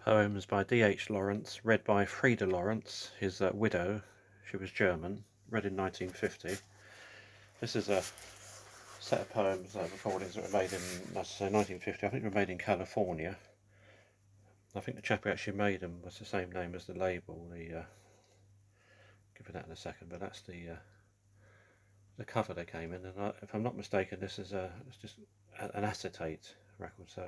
Poems by D.H. Lawrence, read by Frieda Lawrence, his widow. She was German, read in 1950. This is a set of poems, recordings that were made in, as I say, 1950. I think they were made in California. I think the chap who actually made them was the same name as the label. Give you that in a second, but that's the cover they came in. And if I'm not mistaken, this is it's just an acetate record. So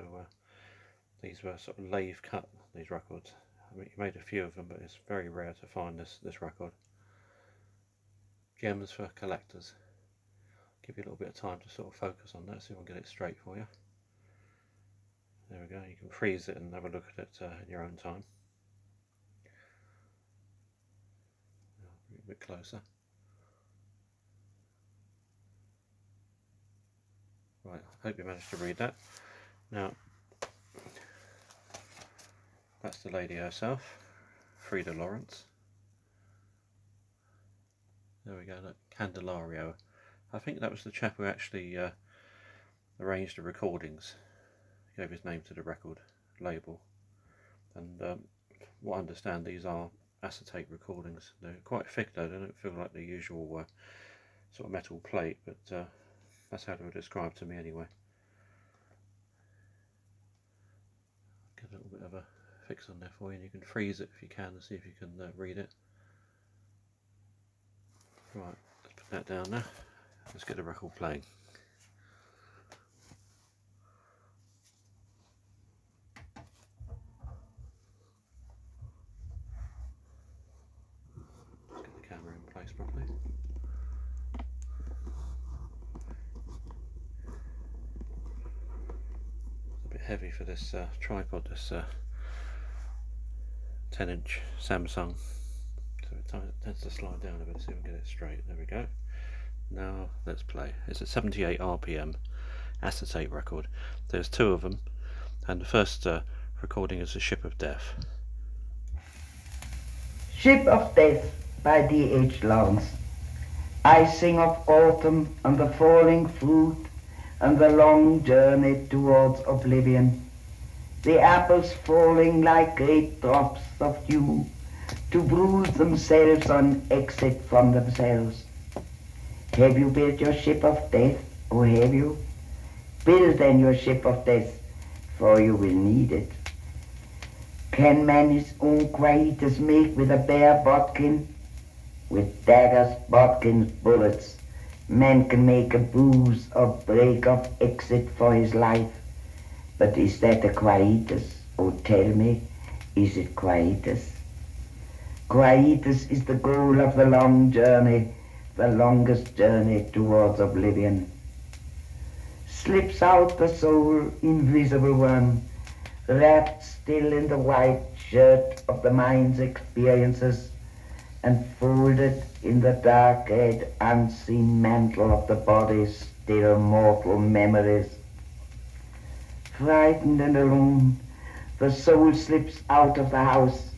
these were sort of lathe cut, these records. I mean, he made a few of them, but it's very rare to find this record. Gems for collectors. Give you a little bit of time to sort of focus on that, so I can get it straight for you. There we go. You can freeze it and have a look at it in your own time. A bit closer. Right, I hope you managed to read that. Now, that's the lady herself, Frieda Lawrence. There we go, look, Candelario. I think that was the chap who actually arranged the recordings. He gave his name to the record label. And what I understand, these are acetate recordings. They're quite thick though, they don't feel like the usual sort of metal plate, but that's how they were described to me anyway. Get a little bit of a fix on there for you, and you can freeze it if you can and see if you can read it. Right, let's put that down now. Let's get the record playing. Let's get the camera in place properly. It's a bit heavy for this tripod, this 10-inch Samsung. So it tends to slide down a bit, so we can get it straight. There we go. Now let's play. It's a 78 RPM acetate record. There's two of them, and the first recording is The Ship of Death. Ship of Death by D.H. Lawrence. I sing of autumn and the falling fruit and the long journey towards oblivion. The apples falling like great drops of dew to bruise themselves on exit from themselves. Have you built your ship of death, or have you? Build then your ship of death, for you will need it. Can man his own quietus make with a bare bodkin? With daggers, bodkins, bullets, man can make a bruise or break of exit for his life. But is that a quietus? Oh, tell me, is it quietus? Quietus is the goal of the long journey, the longest journey towards oblivion. Slips out the soul, invisible one, wrapped still in the white shirt of the mind's experiences, and folded in the dark-eyed, unseen mantle of the body's still mortal memories. Frightened and alone, the soul slips out of the house,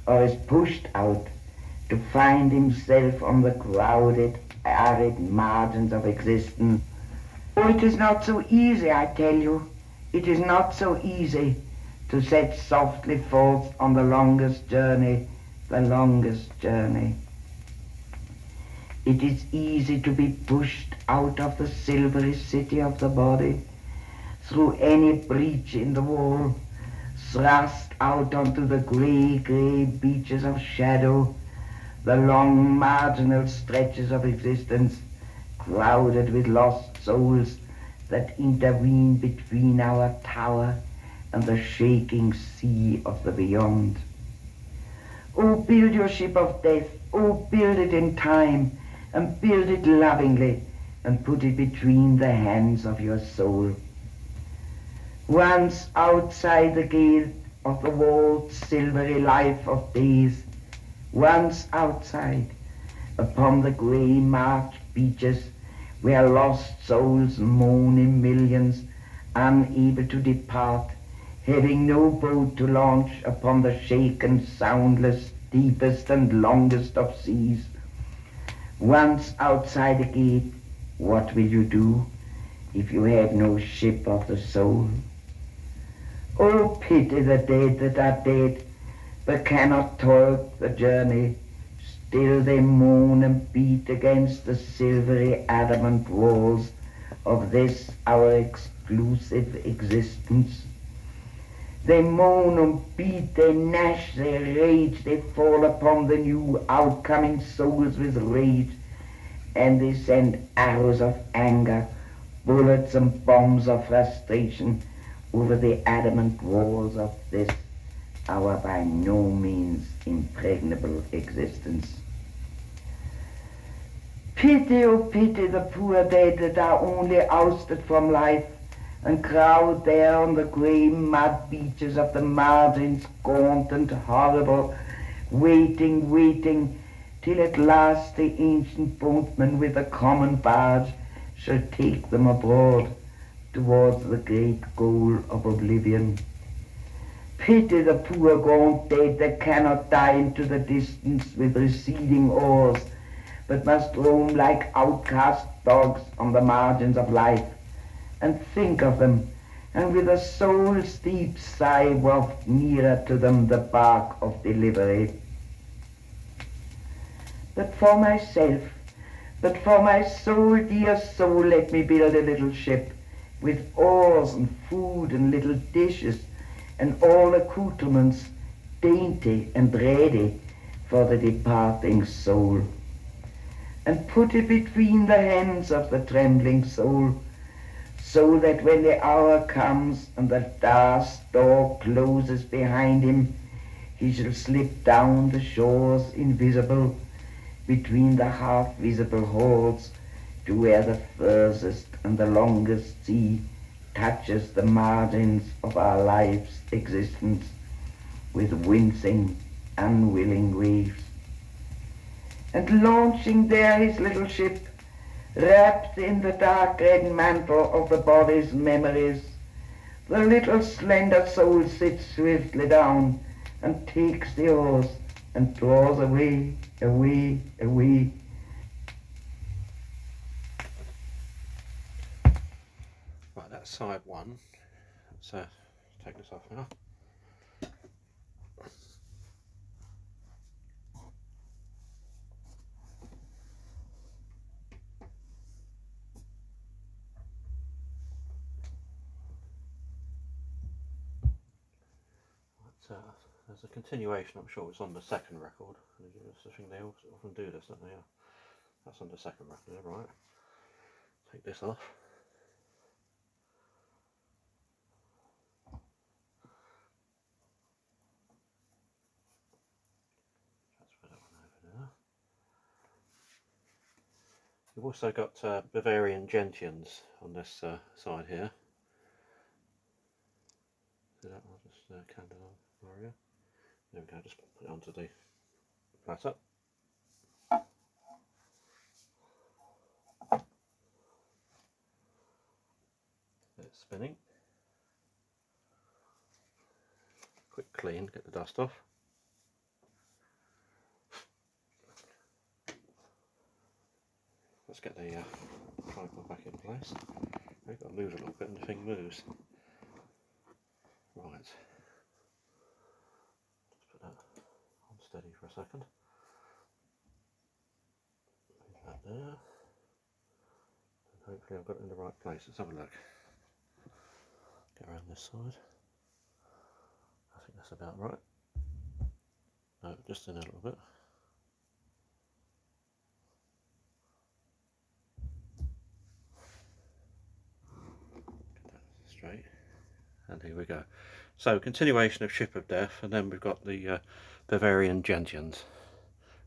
or is pushed out, to find himself on the crowded, arid margins of existence. Oh, it is not so easy, I tell you. It is not so easy to set softly forth on the longest journey, the longest journey. It is easy to be pushed out of the silvery city of the body, through any breach in the wall, thrust out onto the grey beaches of shadow, the long marginal stretches of existence, crowded with lost souls that intervene between our tower and the shaking sea of the beyond. Oh, build your ship of death, oh, build it in time, and build it lovingly, and put it between the hands of your soul. Once outside the gate of the walled silvery life of days, once outside, upon the grey-marked beaches, where lost souls moan in millions, unable to depart, having no boat to launch upon the shaken, soundless, deepest and longest of seas. Once outside the gate, what will you do if you have no ship of the soul? Oh, pity the dead that are dead, but cannot toil the journey. Still they moan and beat against the silvery adamant walls of this our exclusive existence. They moan and beat, they gnash, they rage, they fall upon the new outcoming souls with rage, and they send arrows of anger, bullets and bombs of frustration over the adamant walls of this our by no means impregnable existence. Pity, oh pity the poor dead that are only ousted from life and crowd there on the grey mud beaches of the margins, gaunt and horrible, waiting, till at last the ancient boatman with the common barge shall take them abroad towards the great goal of oblivion. Pity the poor gaunt dead that cannot die into the distance with receding oars, but must roam like outcast dogs on the margins of life, and think of them, and with a soul's deep sigh waft nearer to them the bark of delivery. But for my soul, dear soul, let me build a little ship, with oars and food and little dishes, and all accoutrements dainty and ready for the departing soul, and put it between the hands of the trembling soul, so that when the hour comes and the dark door closes behind him, he shall slip down the shores invisible, between the half-visible halls, to where the furthest and the longest sea touches the margins of our life's existence with wincing, unwilling waves. And launching there his little ship, wrapped in the dark red mantle of the body's memories, the little slender soul sits swiftly down and takes the oars and draws away. Right, that's side one. Let's take this off now. There's a continuation, I'm sure it's on the second record. I think they often do this, don't they? Yeah. That's on the second record, right? Take this off. Let's put that one over there. You've also got Bavarian Gentians on this side here. See that? I'll just Candelario. There we go, just put it onto the platter. It's spinning. Quick clean, get the dust off. Let's get the tripod back in place. We've got to move a little bit and the thing moves. Right. Let's put that on steady for a second. Move that there. And hopefully I've got it in the right place. Let's have a look. Get around this side. I think that's about right. No, just in a little bit. Get that straight. And here we go. So, continuation of Ship of Death, and then we've got the Bavarian Gentians,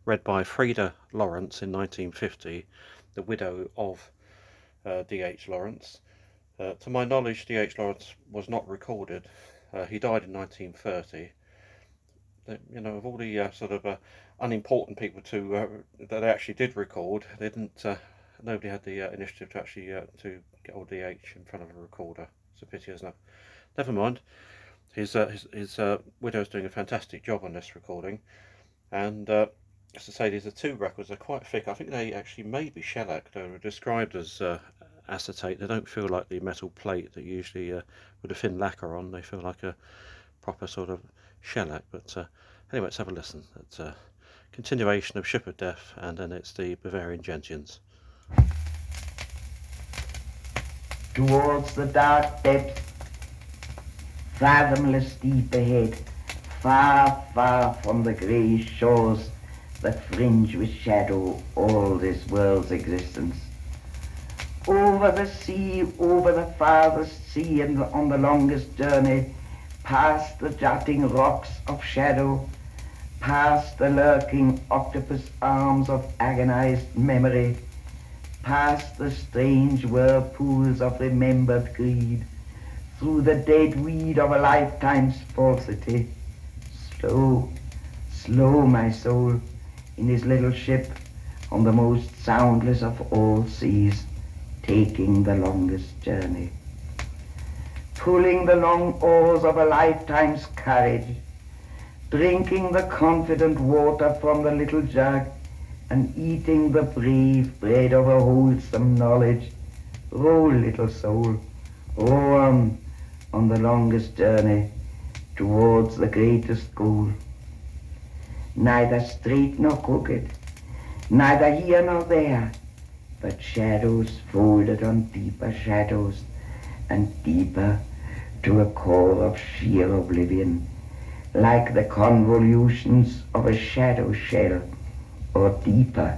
read by Frieda Lawrence in 1950, the widow of D.H. Lawrence. To my knowledge, D.H. Lawrence was not recorded. He died in 1930. You know, of all the sort of unimportant people that they actually did record, they didn't. Nobody had the initiative to actually to get old D.H. in front of a recorder. It's a pity, isn't it? Never mind. His widow's doing a fantastic job on this recording, and as I say, these are two records. They're quite thick. I think they actually may be shellac. They were described as acetate. They don't feel like the metal plate that usually with a thin lacquer on. They feel like a proper sort of shellac. But anyway, let's have a listen. It's a continuation of Ship of Death, and then it's the Bavarian Gentians. Towards the dark depths, fathomless deep ahead, far, far from the grey shores that fringe with shadow all this world's existence. Over the sea, over the farthest sea, and on the longest journey, past the jutting rocks of shadow, past the lurking octopus arms of agonized memory, past the strange whirlpools of remembered greed, through the dead weed of a lifetime's falsity. Slow, slow, my soul, in his little ship, on the most soundless of all seas, taking the longest journey. Pulling the long oars of a lifetime's courage, drinking the confident water from the little jug, and eating the brave bread of a wholesome knowledge. Roll, little soul, roll on the longest journey towards the greatest goal. Neither straight nor crooked, neither here nor there, but shadows folded on deeper shadows, and deeper to a core of sheer oblivion, like the convolutions of a shadow shell, or deeper,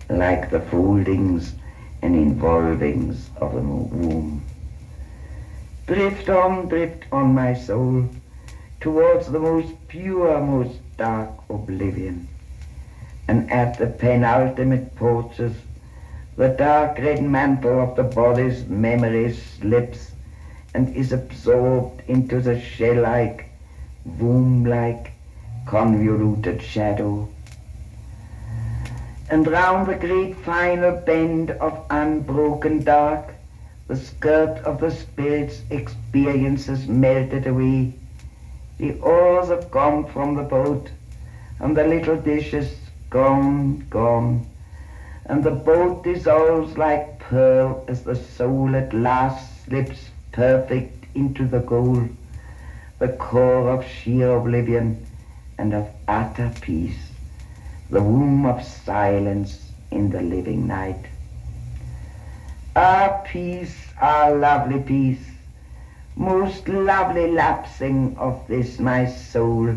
like the foldings and involvings of a womb. Drift on, my soul, towards the most pure, most dark oblivion. And at the penultimate porches, the dark red mantle of the body's memory slips and is absorbed into the shell-like, womb-like, convoluted shadow. And round the great final bend of unbroken dark, the skirt of the spirit's experiences melted away. The oars have gone from the boat, and the little dishes gone, and the boat dissolves like pearl as the soul at last slips perfect into the goal, the core of sheer oblivion and of utter peace, the womb of silence in the living night. Ah, peace, ah, lovely peace, most lovely lapsing of this my soul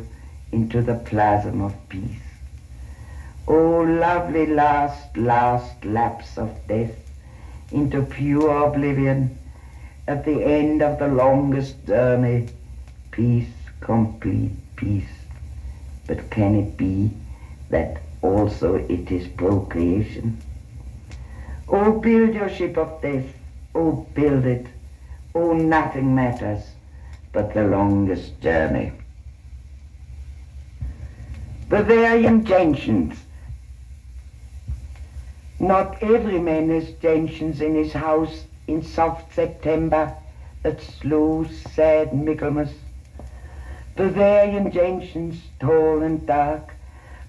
into the plasm of peace. Oh, lovely last lapse of death into pure oblivion, at the end of the longest journey, peace, complete peace. But can it be that also it is procreation? Oh, build your ship of death, oh, build it, oh, nothing matters but the longest journey. Bavarian Gentians. Not every man has gentians in his house in soft September, that slow, sad Michaelmas. Bavarian gentians, tall and dark,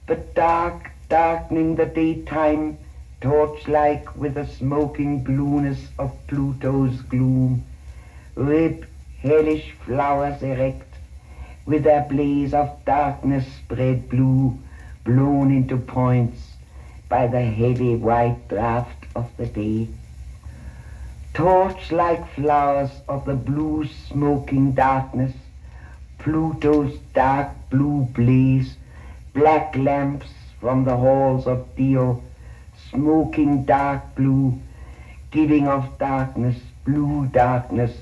but darkening the daytime, torch-like with the smoking blueness of Pluto's gloom, ribbed hellish flowers erect, with their blaze of darkness spread blue, blown into points by the heavy white draught of the day. Torch-like flowers of the blue smoking darkness, Pluto's dark blue blaze, black lamps from the halls of Dio, smoking dark blue, giving off darkness, blue darkness,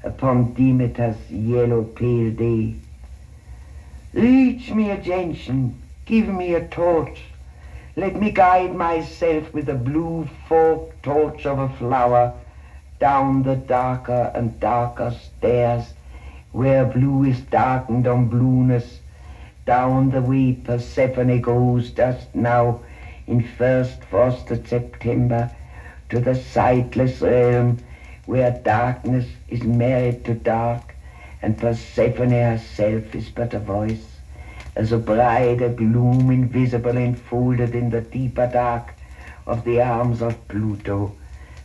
upon Demeter's yellow pale day. Reach me a gentian, give me a torch, let me guide myself with the blue forked torch of a flower down the darker and darker stairs, where blue is darkened on blueness, down the way Persephone goes just now in first frosted September, to the sightless realm where darkness is married to dark, and Persephone herself is but a voice, as a bride, a gloom invisible enfolded in the deeper dark of the arms of Pluto,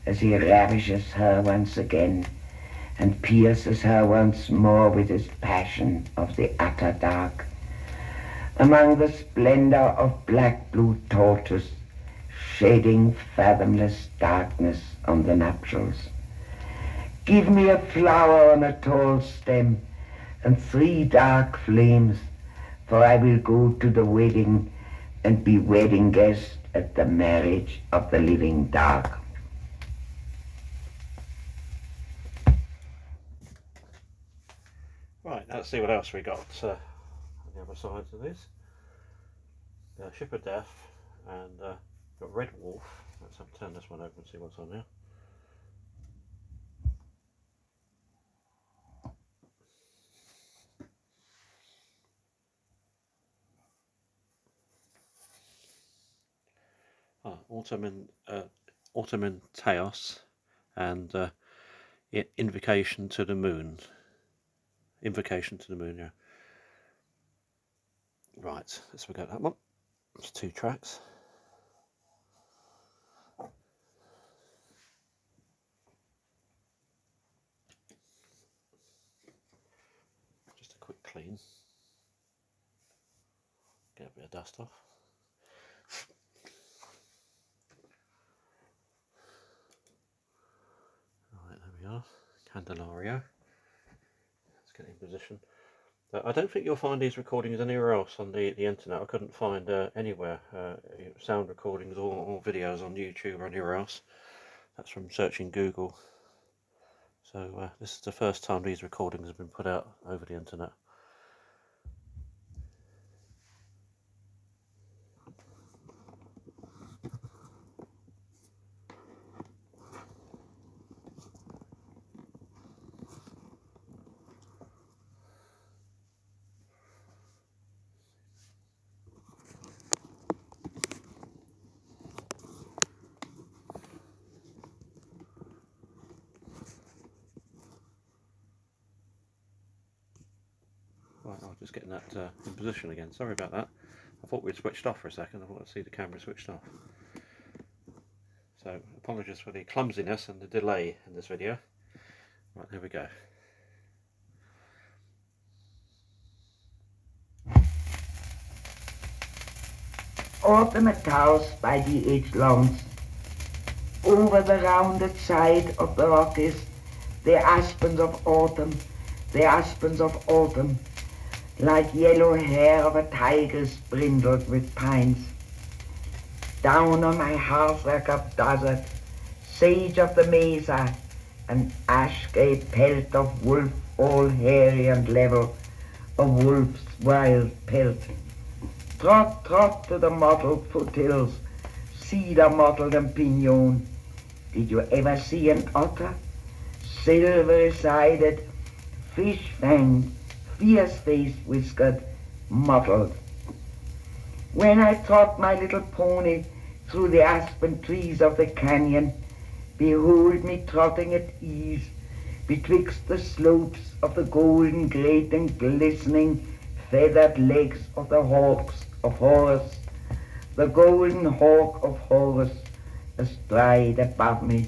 as he ravishes her once again and pierces her once more with his passion of the utter dark. Among the splendor of black-blue torches, shedding fathomless darkness on the nuptials. Give me a flower on a tall stem and 3 dark flames, for I will go to the wedding and be wedding guest at the marriage of the living dark. Right, let's see what else we got on the other sides of this. Ship of Death, and got Red Wolf. Let's turn this one over and see what's on there. Autumn in Taos, and Invocation to the Moon. Invocation to the Moon, yeah. Right, let's look at that one. It's 2 tracks. Just a quick clean. Get a bit of dust off. Right, there we are. Candelario. Let's get in position. I don't think you'll find these recordings anywhere else on the internet. I couldn't find anywhere sound recordings or videos on YouTube or anywhere else. That's from searching Google. So this is the first time these recordings have been put out over the internet. Right, I was just getting that in position again. Sorry about that. I thought we'd switched off for a second. I thought I'd see the camera switched off. So apologies for the clumsiness and the delay in this video. Right, here we go. Autumn at Taos by D.H. Lawrence. Over the rounded side of the Rockies, the aspens of autumn, the aspens of autumn, like yellow hair of a tigress brindled with pines. Down on my hearthrug of desert, sage of the mesa, an ash-gray pelt of wolf, all hairy and level, a wolf's wild pelt. Trot, trot to the mottled foothills, cedar mottled and pinon. Did you ever see an otter? Silvery-sided, fish-fanged, fierce-faced, whiskered, mottled. When I trot my little pony through the aspen trees of the canyon, behold me trotting at ease betwixt the slopes of the golden, great and glistening feathered legs of the hawks of Horus, the golden hawk of Horus astride above me.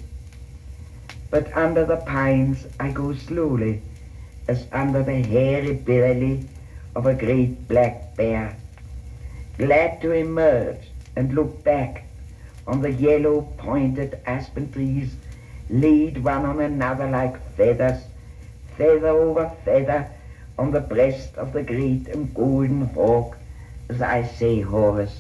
But under the pines I go slowly, as under the hairy belly of a great black bear, glad to emerge and look back on the yellow pointed aspen trees laid one on another like feathers, feather over feather, on the breast of the great and golden hawk, as I say Horus.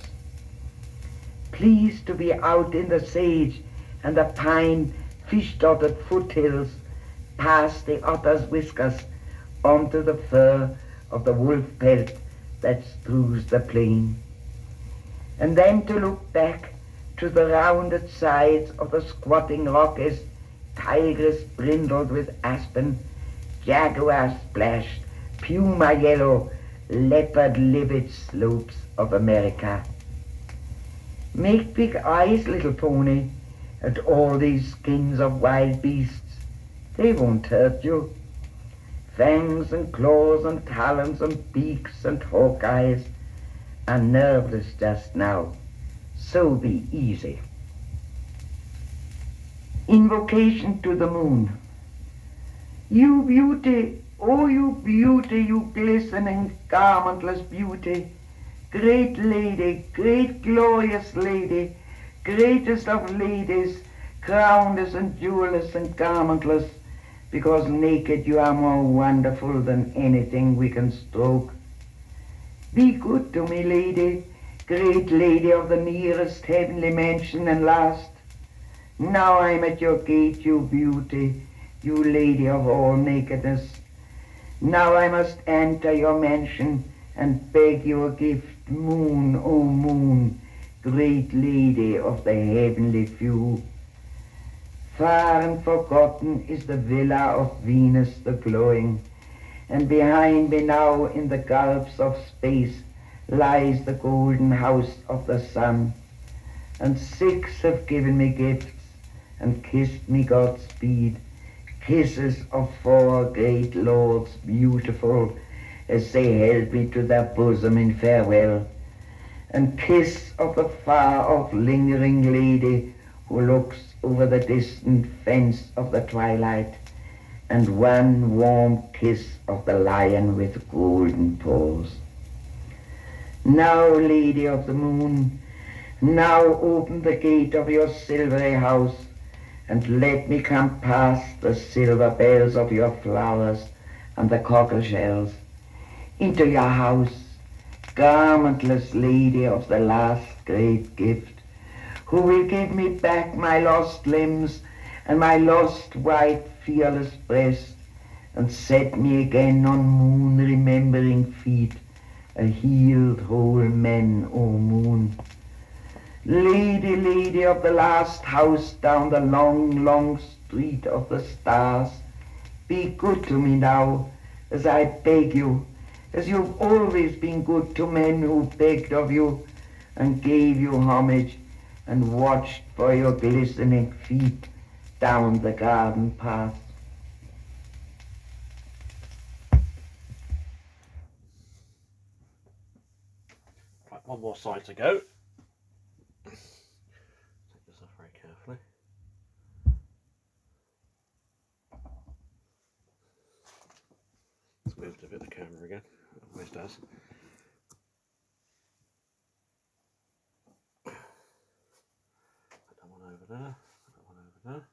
Pleased to be out in the sage and the pine fish-dotted foothills, past the otter's whiskers, onto the fur of the wolf pelt that strews the plain. And then to look back to the rounded sides of the squatting Rockies, tigress brindled with aspen, jaguar splashed, puma yellow, leopard livid slopes of America. Make big eyes, little pony, at all these skins of wild beasts. They won't hurt you. Fangs and claws and talons and beaks and hawk eyes are nerveless just now, so be easy. Invocation to the moon. You beauty, oh you beauty, you glistening, garmentless beauty, great lady, great glorious lady, greatest of ladies, crownless and jewelless and garmentless, because naked you are more wonderful than anything we can stroke. Be good to me, lady, great lady of the nearest heavenly mansion and last. Now I'm at your gate, you beauty, you lady of all nakedness. Now I must enter your mansion and beg you a gift, moon, O moon, great lady of the heavenly few. Far and forgotten is the villa of Venus the glowing, and behind me now in the gulfs of space lies the golden house of the sun. And 6 have given me gifts and kissed me Godspeed, kisses of 4 great lords beautiful as they held me to their bosom in farewell, and kiss of the far-off lingering lady who looks over the distant fence of the twilight, and 1 warm kiss of the lion with golden paws. Now, lady of the moon, now open the gate of your silvery house, and let me come past the silver bells of your flowers and the cockle shells into your house, garmentless lady of the last great gift, who will give me back my lost limbs and my lost white fearless breast, and set me again on moon remembering feet, a healed whole man, O moon. Lady, lady of the last house down the long, long street of the stars, be good to me now, as I beg you, as you've always been good to men who begged of you and gave you homage and watched for your glistening feet down the garden path. Right, one more side to go. Take this off very carefully. It's moved a bit the camera again. It always does. Put that one over there. Put that one over there.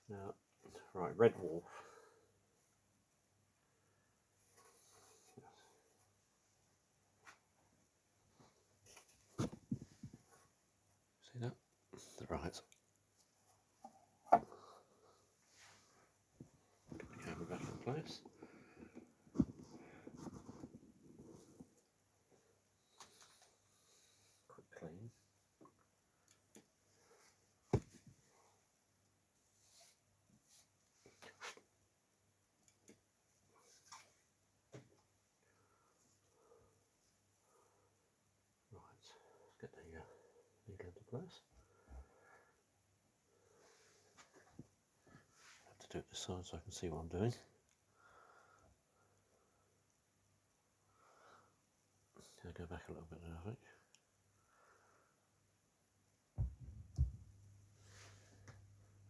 Now, right, red wolf. See that? Right. Get the camera back in place. Quick clean. Right, let's get the needle into place. I have to do it this side so I can see what I'm doing. I'll go back a little bit now, I think.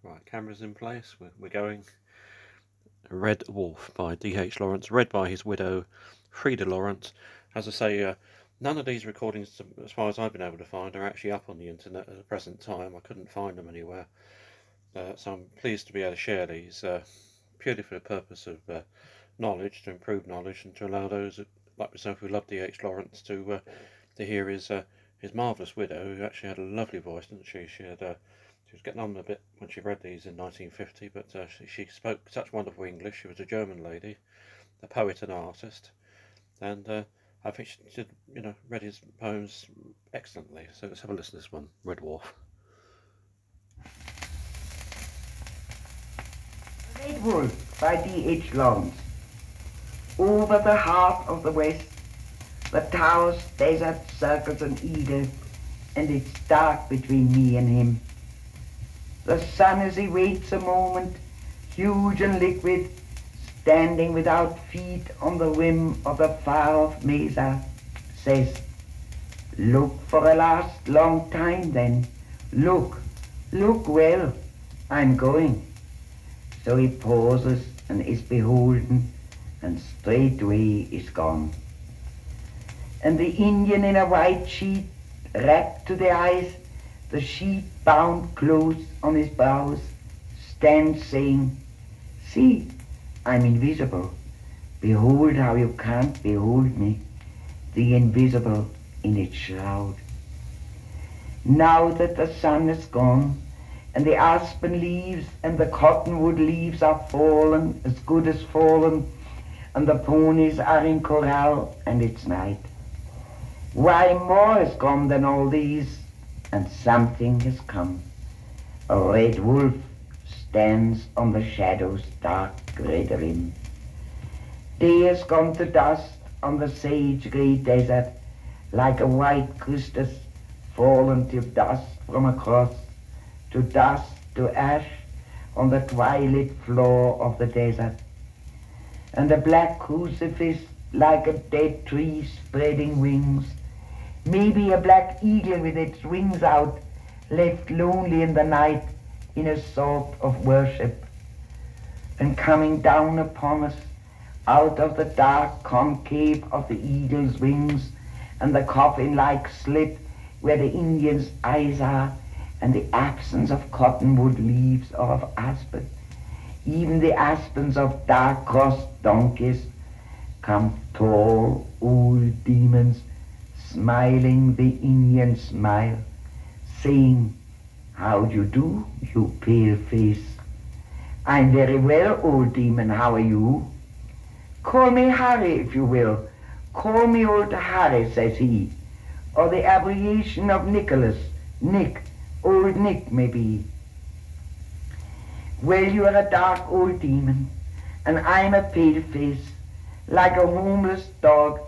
Right, camera's in place. We're going. Red Wolf by D.H. Lawrence, read by his widow, Frieda Lawrence. As I say, none of these recordings, as far as I've been able to find, are actually up on the internet at the present time. I couldn't find them anywhere. So I'm pleased to be able to share these, purely for the purpose of knowledge, to improve knowledge, and to allow those like myself who love D.H. Lawrence to hear his marvellous widow, who actually had a lovely voice, didn't she? She was getting on a bit when she read these in 1950, but she spoke such wonderful English. She was a German lady, a poet and artist, and I think she read his poems excellently. So let's have a listen to this one, Red Wolf. Red Wolf by D.H. Lawrence. Over the heart of the west, the Taos desert circles an eagle, and it's dark between me and him. The sun, as he waits a moment, huge and liquid, standing without feet on the rim of the far-off mesa, says, "Look for a last long time then. Look well." I'm going. So he pauses and is beholden, and straightway is gone. And the Indian in a white sheet, wrapped to the eyes, the sheet bound close on his brows, stands saying, see, I'm invisible. Behold how you can't behold me, the invisible in its shroud. Now that the sun is gone, and the aspen leaves and the cottonwood leaves are fallen, as good as fallen, and the ponies are in corral, and it's night. Why, more has come than all these, and something has come. A red wolf stands on the shadow's dark red rim. Day has gone to dust on the sage-grey desert, like a white Christus fallen to dust from a cross, to dust, to ash, on the twilit floor of the desert. And a black crucifix like a dead tree spreading wings, maybe a black eagle with its wings out, left lonely in the night in a sort of worship. And coming down upon us, out of the dark concave of the eagle's wings, and the coffin-like slit where the Indian's eyes are, and the absence of cottonwood leaves or of aspen, even the aspens of dark-crossed donkeys, come tall old demons, smiling the Indian smile, saying, how do you do, you pale face? I'm very well, old demon, how are you? Call me Harry, if you will. Call me old Harry, says he, or the abbreviation of Nicholas, Nick, old Nick maybe. Well, you are a dark old demon, and I'm a pale face, like a homeless dog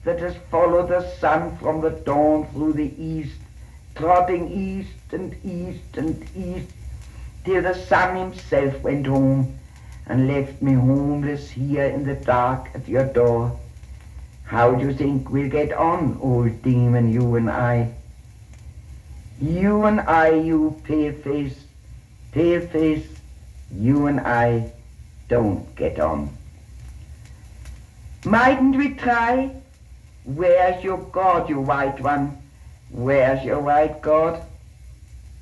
that has followed the sun from the dawn through the east, trotting east and east and east, till the sun himself went home and left me homeless here in the dark at your door. How do you think we'll get on, old demon, you and I? You and I, you pale face, you and I don't get on. Mightn't we try? Where's your God, you white one? Where's your white God?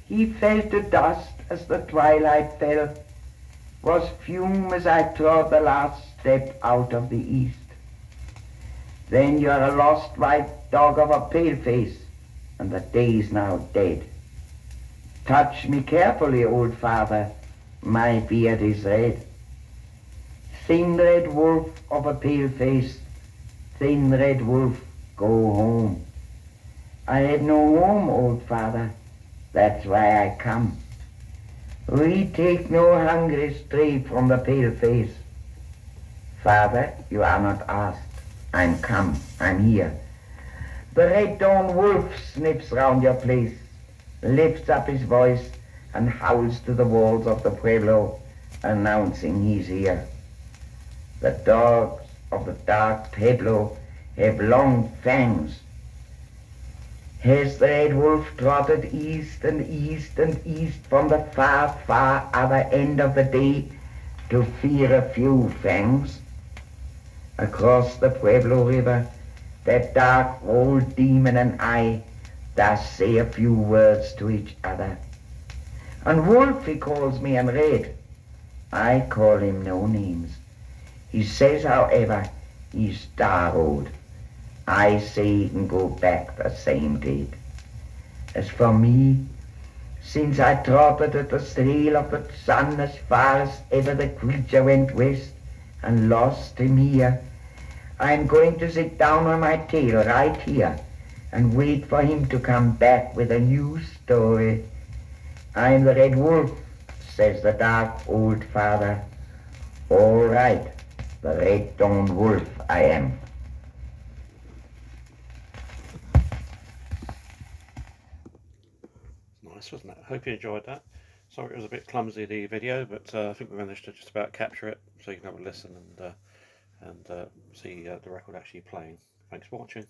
He fell to dust as the twilight fell, was fume as I trod the last step out of the east. Then you're a lost white dog of a pale face, and the day's now dead. Touch me carefully, old father, my beard is red. Thin red wolf of a pale face, thin red wolf, go home. I had no home, old father, that's why I come. We take no hungry stray from the pale face. Father, you are not asked. I'm come, I'm here. The red dawn wolf sniffs round your place, lifts up his voice and howls to the walls of the pueblo, announcing he's here. The dogs of the dark pueblo have long fangs. Has the red wolf trotted east and east and east from the far, far other end of the day to fear a few fangs? Across the Pueblo River, that dark old demon and I thus say a few words to each other. And wolf he calls me and red. I call him no names. He says, however, he's star-old. I say he can go back the same date. As for me, since I trotted at the trail of the sun as far as ever the creature went west and lost him here, I'm going to sit down on my tail right here and wait for him to come back with a new story. I'm the red wolf, says the dark old father. All right, the red dawn wolf I am. Nice, wasn't it? I hope you enjoyed that. Sorry it was a bit clumsy, the video, but I think we managed to just about capture it, so you can have a listen and see the record actually playing. Thanks for watching.